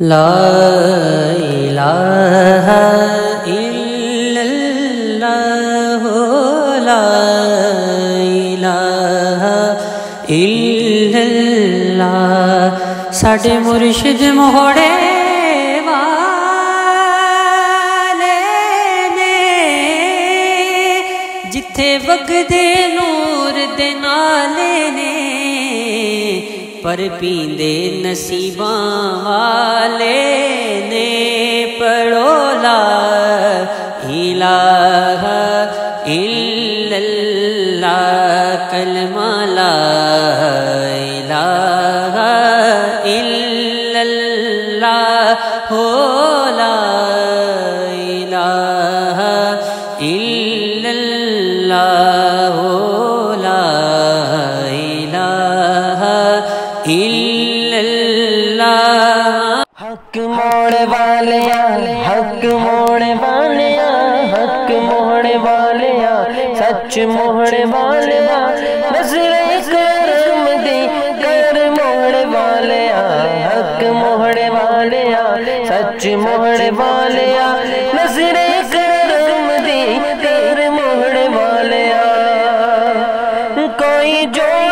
لا الہ الا اللہ لا الہ الا اللہ ساڈے مرشد موڑے والے نے جتھے وگدے نور دے نالے نے پر پیندے نصیباں والے نے پڑھو لا الہ الا اللہ کلمہ لا الہ الا اللہ ہو لا الہ الا اللہ ہو لا الہ الا اللہ حق موڑے والے حق موڑے والے حق موڑے والے سچ موڑے والے نظر کرم دی کر موڑے والے حق موڑے والے سچ موڑے والے نظر کرم دی کر موڑے والے کوئی جوڑ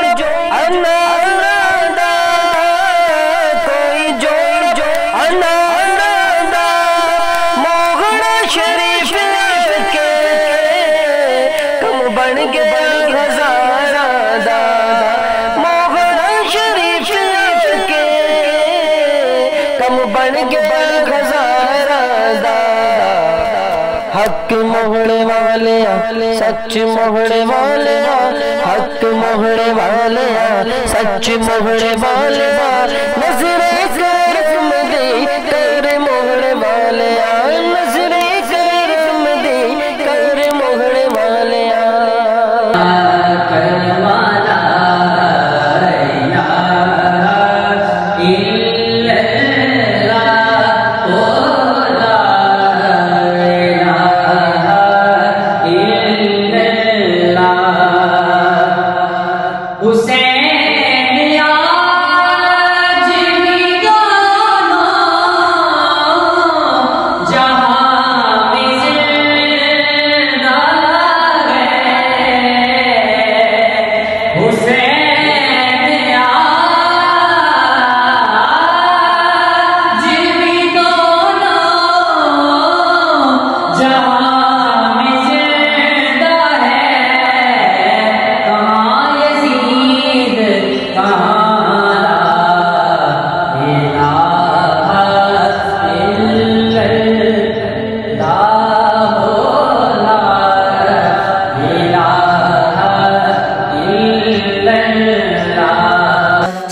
حق موڑے والے سچ موڑے والے حق موڑے والے سچ موڑے والے نظر کرم دی کر موڑے والے نظر کرم دی کر موڑے والے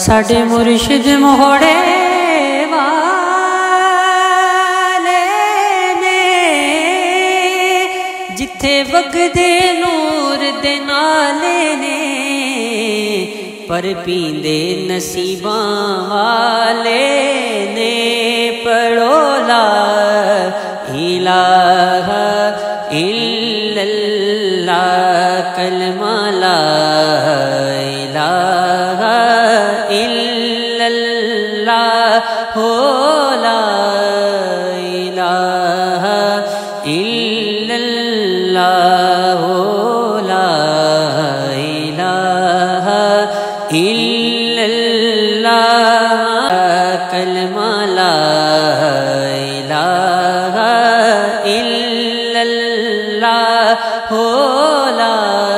ساڈے مرشد موڑے والے نے جتھے وگدے نور دے نالے نے پر پیندے نصیباں والے نے پڑھو لا الہ الا اللہ کلمہ لا الہ الا اللہ ہو لا الہ الا اللہ ہو لا الہ الا اللہ کلمہ لا الہ الا اللہ ہو لا